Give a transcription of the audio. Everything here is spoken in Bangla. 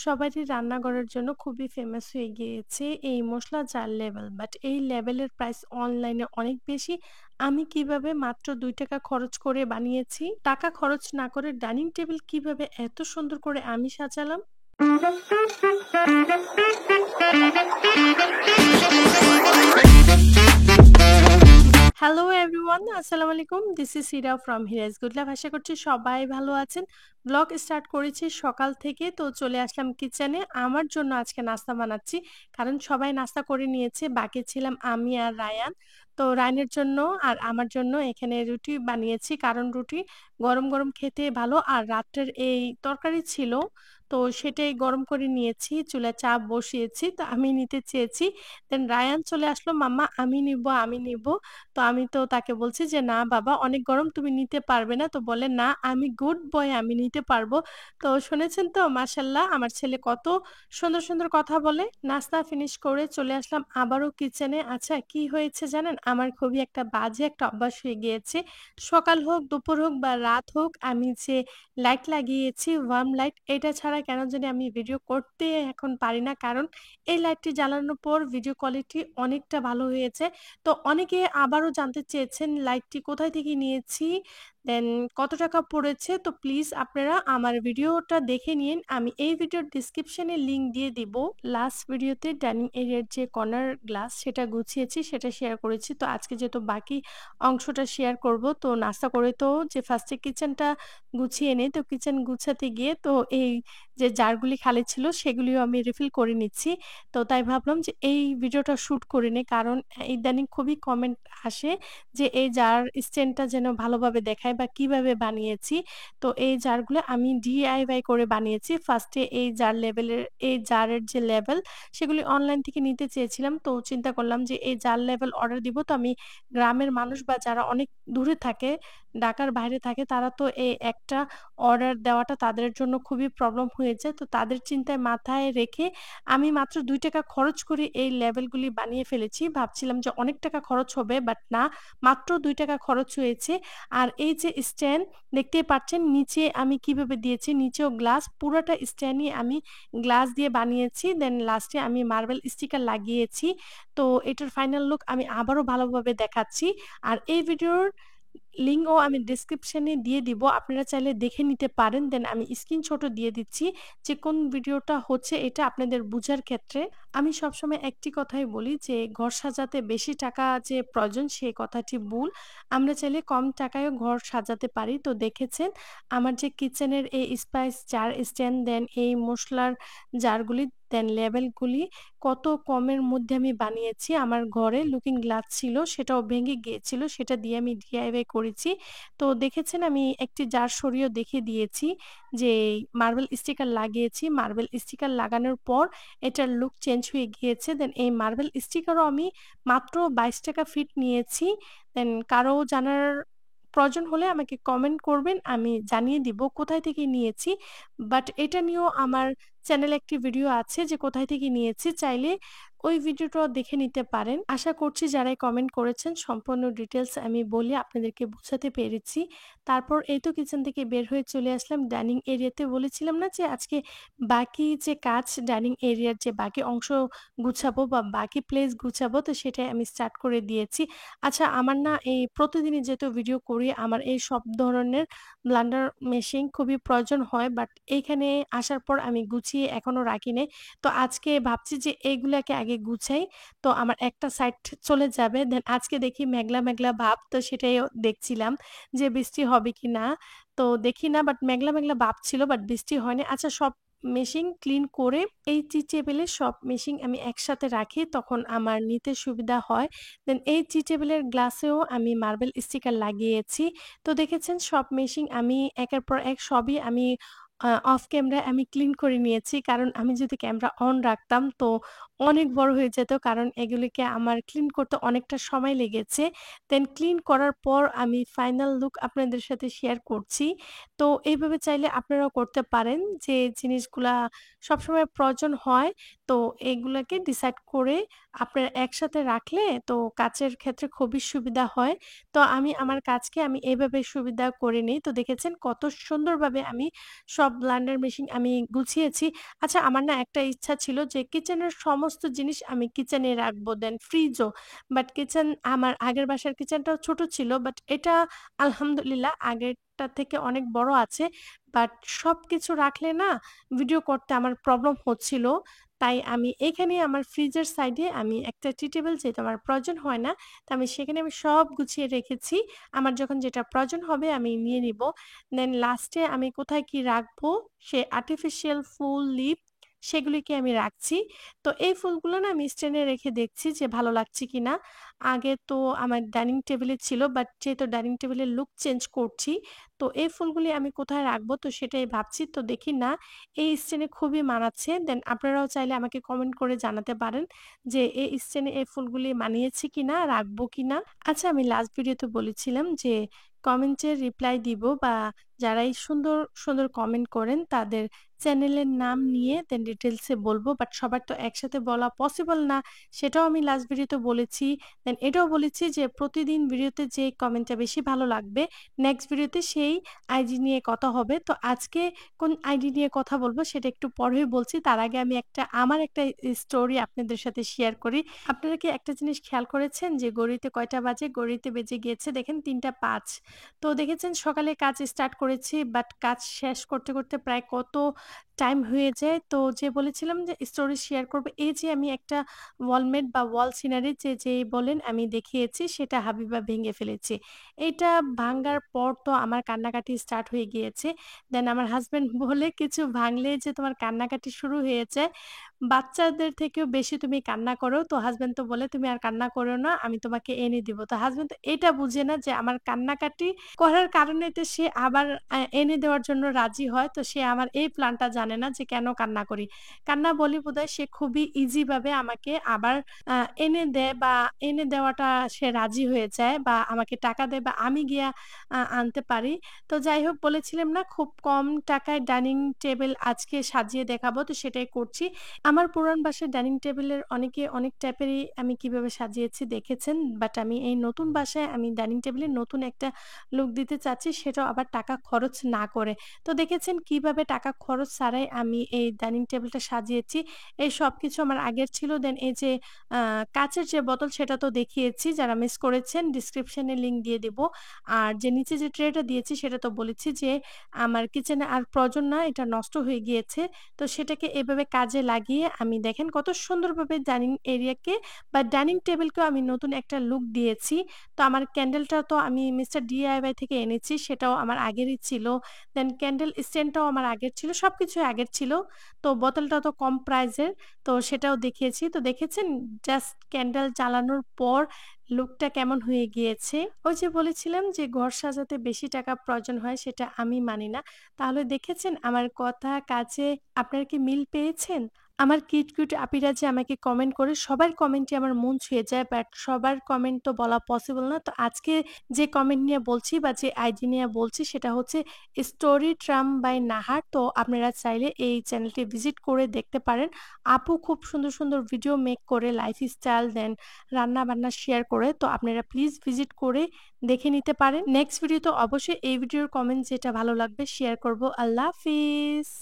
সবারই রান্না করার জন্য খুবই ফেমাস হয়ে গিয়েছে এই মসলা জার লেভেল। বাট এই লেভেলের প্রাইস অনলাইনে অনেক বেশি। আমি কিভাবে মাত্র ৳২ খরচ করে বানিয়েছি, টাকা খরচ না করে ডাইনিং টেবিল কিভাবে এত সুন্দর করে আমি সাজালাম? হ্যালো এভরিওয়ান, আসসালামু আলাইকুম। This is Sira from হিরাজ good life. আশা করছি সবাই ভালো আছেন। ব্লগ স্টার্ট করেছি সকাল থেকে, তো চলে আসলাম কিচেনে। আমার জন্য আজকে নাস্তা বানাচ্ছি। কারণ সবাই নাস্তা করে নিয়েছে, বাকি ছিলাম আমি আর রায়ান। তো রায়ানের জন্য আর আমার জন্য এখানে রুটি বানিয়েছি। কারণ রুটি গরম, গরম খেতে ভালো। আর রাত্রের এই তরকারি ছিল, তো সেটাই গরম করে নিয়েছি। চুলায় চাপ বসিয়েছি। তো আমি নিতে চেয়েছি। দেন রায়ান চলে আসলো, "মাম্মা আমি নিবো, আমি নিবো।" তো আমি তো তাকে বলছি যে, "না বাবা অনেক গরম, তুমি নিতে পারবে না।" তো বলে, "না আমি গুড বয়, আমি নিতে পারবো।" তো শুনেছেন তো মাশাআল্লাহ আমার ছেলে কত সুন্দর, সুন্দর কথা বলে। নাস্তা ফিনিশ করে চলে আসলাম আবারও কিচেনে। আচ্ছা কি হয়েছে জানেন? আমার খুবই একটা বাজে একটা অভ্যাস হয়ে গিয়েছে। সকাল হোক, দুপুর হোক বা রাত হোক আমি যে লাইট লাগিয়েছি ওয়ার্ম লাইট, এটা ছাড়া কেন জানি আমি ভিডিও করতে এখন পারি না। কারণ এই লাইটটি জ্বালানোর পর ভিডিও কোয়ালিটি অনেকটা ভালো হয়েছে। তো অনেকে আবারও জানতে চেয়েছেন লাইটটি কোথায় থেকে নিয়েছি, দেন কত টাকা পড়েছে। তো প্লিজ আপনারা আমার ভিডিওটা দেখে নিন। আমি এই ভিডিওর ডেসক্রিপশনে লিংক দিয়ে দিব। লাস্ট ভিডিওতে ডাইনিং এরিয়ার যে কর্নার গ্লাস সেটা গুছিয়েছি, সেটা শেয়ার করেছি। তো আজকে যেহেতু বাকি অংশটা শেয়ার করব, তো নাস্তা করে তো যে ফার্স্টে কিচেনটা গুছিয়ে নেই। তো কিচেন গুছাতে গিয়ে তো এই যে জারগুলি খালি ছিল সেগুলিও আমি রিফিল করে নিচ্ছি। তো তাই ভাবলাম যে এই ভিডিওটা শুট করে নেই। কারণ ইদানিং খুবই কমেন্ট আসে যে এই জার স্ট্যান্ডটা যেন ভালোভাবে দেখায় বা কিভাবে বানিয়েছি। তো এই জারগুলো আমি DIY করে বানিয়েছি। ফার্স্টে এই জার লেভেলের এই জারের যে লেভেল সেগুলি অনলাইন থেকে নিতে চেয়েছিলাম। তো চিন্তা করলাম যে এই জার লেভেল অর্ডার দিব। তো আমি গ্রামের মানুষ বা যারা অনেক দূরে থাকে, ঢাকার বাইরে থাকে, তারা তো এই একটা অর্ডার দেওয়াটা তাদের জন্য খুবই প্রবলেম হয়েছে। তো তাদের চিন্তায় মাথায় রেখে আমি মাত্র ৳২ খরচ করে এই লেবেলগুলি বানিয়ে ফেলেছি। ভাবছিলাম যে অনেক টাকা খরচ হবে, বাট না, মাত্র ৳২ খরচ হয়েছে। আর এই যে স্ট্যান্ড দেখতেই পাচ্ছেন নিচে আমি কিভাবে দিয়েছি, নিচেও গ্লাস, পুরোটা স্ট্যান্ডই আমি গ্লাস দিয়ে বানিয়েছি। দেন লাস্টে আমি মার্বেল স্টিকার লাগিয়েছি। তো এটার ফাইনাল লুক আমি আবারও ভালোভাবে দেখাচ্ছি। আর এই ভিডিওর লিঙ্কও আমি ডেসক্রিপশনে দিয়ে দিব। আপনারা চাইলে দেখে নিতে পারেন। দেন আমি স্ক্রিনশটও দিয়ে দিচ্ছি যে কোন ভিডিওটা হচ্ছে এটা আপনাদের বুঝার ক্ষেত্রে। আমি সবসময় একটি কথাই বলি যে ঘর সাজাতে বেশি টাকা যে প্রয়োজন সে কথাটি ভুল। আমরা চাইলে কম টাকায়ও ঘর সাজাতে পারি। তো দেখেছেন আমার যে কিচেনের এই স্পাইস জার স্ট্যান্ড, দেন এই মসলার জারগুলি, দেন লেবেলগুলি কত কমের মধ্যে আমি বানিয়েছি। আমার ঘরে লুকিং গ্লাস ছিল, সেটাও ভেঙে গিয়েছিল। সেটা দিয়ে আমি DIY করেছি। তো দেখেছেন আমি একটি জার সরিয়েও দেখিয়ে দিয়েছি যে মার্বেল স্টিকার লাগিয়েছি। মার্বেল স্টিকার লাগানোর পর এটার লুক চেঞ্জ হয়ে গিয়েছে। দেন এই মার্বেল স্টিকারও আমি মাত্র ৳২২ ফিট নিয়েছি। দেন কারো জানার প্রয়োজন হলে আমাকে কমেন্ট করবেন। আমি জানিয়ে দিব কোথায় থেকে নিয়েছি। বাট এটা নিয়েও আমার চ্যানেলে একটি ভিডিও আছে যে কোথায় থেকে নিয়েছি। চাইলে ওই ভিডিওটাও দেখে নিতে পারেন। আশা করছি যারাই কমেন্ট করেছেন সম্পূর্ণ ডিটেইলস আমি বলে আপনাদেরকে বোঝাতে পেরেছি। তারপর এই তো কিচেন থেকে বের হয়ে চলে আসলাম ডাইনিং এরিয়াতে। বলেছিলাম না যে আজকে বাকি যে কাজ ডাইনিং এরিয়ার যে বাকি অংশ গুছাবো বা বাকি প্লেস গুছাবো, তো সেটাই আমি স্টার্ট করে দিয়েছি। আচ্ছা আমার না এই প্রতিদিনই যেহেতু ভিডিও করি আমার এই সব ধরনের ব্লেন্ডার মেশিন খুবই প্রয়োজন হয়। বাট এইখানে আসার পর আমি গুছিয়ে এখনো রাখি নাই। তো আজকে ভাবছি যে এইগুলাকে আগে গুছাই। তো আমার একটা সাইড চলে যাবে। দেন আজকে দেখি মেঘলা, মেঘলা ভাব। তো সেটাইও দেখছিলাম যে বৃষ্টি হবে কিনা। তো দেখি না, বাট মেঘলা, মেঘলা ভাব ছিল, বাট বৃষ্টি হয়নি। আচ্ছা সব মেশিন ক্লিন করে এই টি টেবিলে সব মেশিন আমি একসাথে রাখি, তখন আমার নিতে সুবিধা হয়। দেন এই টি টেবিলের গ্লাসেও আমি মার্বেল স্টিকার লাগিয়েছি। তো দেখেছেন সব মেশিন আমি একের পর এক সবই আমি অফ ক্যামেরায় আমি ক্লিন করে নিয়েছি। কারণ আমি যদি ক্যামেরা অন রাখতাম তো অনেক বড় হয়ে যেত। কারণ এগুলিকে আমার ক্লিন করতে অনেকটা সময় লেগেছে। দেন ক্লিন করার পর আমি ফাইনাল লুক আপনাদের সাথে শেয়ার করছি। তো এইভাবে চাইলে আপনারাও করতে পারেন যে জিনিসগুলা সবসময় প্রয়োজন হয়। তো এগুলাকে ডিসাইড করে আপনারা একসাথে রাখলে তো কাজের ক্ষেত্রে খুবই সুবিধা হয়। তো আমি আমার কাজকে আমি এভাবে সুবিধা করে নেই। তো দেখেছেন কত সুন্দরভাবে আমি সব ব্লেন্ডার মেশিন আমি গুছিয়েছি। আচ্ছা আমার না একটা ইচ্ছা ছিল যে কিচেনের সমস্ত জিনিস আমি কিচেনে রাখবো দেন ফ্রিজও। বাট কিচেন আমার আগের বাসার কিচেনটাও ছোট ছিল। বাট এটা আলহামদুলিল্লাহ আগেরটা থেকে অনেক বড় আছে। বাট সবকিছু রাখলে না ভিডিও করতে আমার প্রবলেম হচ্ছিল। তাই আমি এখানে আমার ফ্রিজের সাইডে আমি একটা টি টেবল যেহেতু আমার প্রয়োজন হয় না, তো আমি সেখানে আমি সব গুছিয়ে রেখেছি। আমার যখন যেটা প্রয়োজন হবে আমি নিয়ে নিবো। দেন লাস্টে আমি কোথায় কি রাখবো, সে আর্টিফিশিয়াল ফুল, লিফ সেগুলিকে আমি রাখছি। তো এই ফুলগুলো না আমি স্ট্যান্ডে রেখে দেখছি যে ভালো লাগছে কিনা। আগে তো আমার ডাইনিং টেবিলে ছিল বাট যেহেতু ডাইনিং টেবিলের লুক চেঞ্জ করছি, তো এই ফুলগুলি আমি কোথায় রাখবো তো সেটাই ভাবছি। তো দেখি না এই স্ট্যান্ডে খুবই মানাচ্ছে। দেন আপনারাও চাইলে আমাকে কমেন্ট করে জানাতে পারেন যে এই স্ট্যান্ডে এই ফুলগুলি মানিয়েছে কিনা, রাখবো কিনা। আচ্ছা আমি লাস্ট ভিডিওতে বলেছিলাম যে কমেন্টের রিপ্লাই দিব বা যারাই সুন্দর, সুন্দর কমেন্ট করেন তাদের চ্যানেলের নাম নিয়ে দেন ডিটেইলস এ বলবো। বাট সবার তো একসাথে বলা পসিবল না। সেটাও আমি লাস্ট ভিডিওতে বলেছি। দেন এটাও বলেছি যে প্রতিদিন ভিডিওতে যে কমেন্টটা বেশি ভালো লাগবে নেক্সট ভিডিওতে সেই আইডি নিয়ে কথা হবে। তো আজকে কোন আইডি নিয়ে কথা বলবো সেটা একটু পরেই বলছি। তার আগে আমি আমার একটা স্টোরি আপনাদের সাথে শেয়ার করি। আপনারা কি একটা জিনিস খেয়াল করেছেন যে ঘড়িতে কয়টা বাজে? ঘড়িতে বেজে গিয়েছে দেখেন ৩টা ৫। তো দেখেছেন সকালে কাজ স্টার্ট করেছি বাট কাজ শেষ করতে, করতে প্রায় কত টাইম হয়ে যায়। তো যে বলেছিলাম যে স্টোরি শেয়ার করব, এই যে আমি একটা ওয়ালমেট বা ওয়াল সিনারি যেই বলেন আমি দেখিয়েছি সেটা হাবিবা ভেঙে ফেলেছে। এইটা ভাঙ্গার পর তো আমার কান্নাকাটি স্টার্ট হয়ে গিয়েছে। দেন আমার হাসব্যান্ড বলে, "কিছু ভাঙলেই যে তোমার কান্নাকাটি শুরু হয়ে যায়, বাচ্চাদের থেকেও বেশি তুমি কান্না করো।" তো হাসব্যান্ড তো বলে, "তুমি আর কান্না করো না, আমি তোমাকে এনে দিব।" তো হাসব্যান্ড তো এটা বুঝে না যে আমার কান্নাকাটি করার কারণে তো সে আবার এনে দেওয়ার জন্য রাজি হয়। তো সে আমার এই প্ল্যানটা জানে না যে কেন কান্না করি। কান্না বলি বোধহয় সে খুবই ইজি ভাবে আমাকে আবার আ এনে দেয় বা এনে দেওয়াটা সে রাজি হয়ে যায় বা আমাকে টাকা দেয় বা আমি গিয়া আনতে পারি। তো যাই হোক বলেছিলাম না খুব কম টাকায় ডাইনিং টেবল আজকে সাজিয়ে দেখাবো তো সেটাই করছি। আমার পুরান বাসার ডাইনিং টেবিলের অনেকে অনেক টাইপেরই আমি কিভাবে সাজিয়েছি দেখেছেন। বাট আমি এই নতুন বাসায় আমি ডাইনিং টেবিলে নতুন একটা লুক দিতে চাচ্ছি সেটাও আবার টাকা খরচ না করে। তো দেখেছেন কিভাবে টাকা খরচ ছাড়াই আমি এই ডাইনিং টেবিলটা সাজিয়েছি। এই সবকিছু আমার আগের ছিল। দেন এই যে আ কাঁচের যে বোতল সেটা তো দেখিয়েছি। যারা মিস করেছেন ডেসক্রিপশনে লিংক দিয়ে দিব। আর যে নিচে যে ট্রেটা দিয়েছি সেটা তো বলেছি যে আমার কিচেনে আর প্রয়োজন না, এটা নষ্ট হয়ে গিয়েছে। তো সেটাকে এভাবে কাজে লাগিয়ে আমি দেখেন কত সুন্দরভাবে ডাইনিং এরিয়াকে বা ডাইনিং টেবিলকেও আমি নতুন একটা লুক দিয়েছি। তো আমার ক্যান্ডেলটা তো আমি মিস্টার ডিআইওয়াই থেকে এনেছি। সেটাও আমার আগেরই ছিল। দেন ক্যান্ডেল স্ট্যান্ডটাও আমার আগের ছিল। সবকিছুই আগের ছিল। তো বোতলটা তো কম প্রাইজের। তো সেটাও দেখিয়েছি। তো দেখেছেন জাস্ট ক্যান্ডেল জ্বালানোর পর লুকটা কেমন হয়ে গিয়েছে। ওই যে বলেছিলাম যে ঘর সাজাতে বেশি টাকা প্রয়োজন হয় সেটা আমি মানি না। তাহলে দেখেছেন আমার কথা কাজে আপনারা কি মিল পেয়েছেন? আমার কিউট, কিউট আপিরা যে আমাকে কমেন্ট করে সবার কমেন্টই আমার মন ছুঁয়ে যায়। বাট সবার কমেন্ট তো বলা পসিবল না। তো আজকে যে কমেন্ট নিয়ে বলছি বা যে আইডি নিয়ে বলছি সেটা হচ্ছে স্টোরি ট্রাম বাই নাহার। তো আপনারা চাইলে এই চ্যানেলটি ভিজিট করে দেখতে পারেন। আপু খুব সুন্দর, সুন্দর ভিডিও মেক করে লাইফস্টাইল দেন রান্না-বান্না শেয়ার করে। তো আপনারা প্লিজ ভিজিট করে দেখে নিতে পারেন। নেক্সট ভিডিওতে অবশ্যই এই ভিডিওর কমেন্ট যেটা ভালো লাগবে শেয়ার করব। আল্লাহ হাফিজ।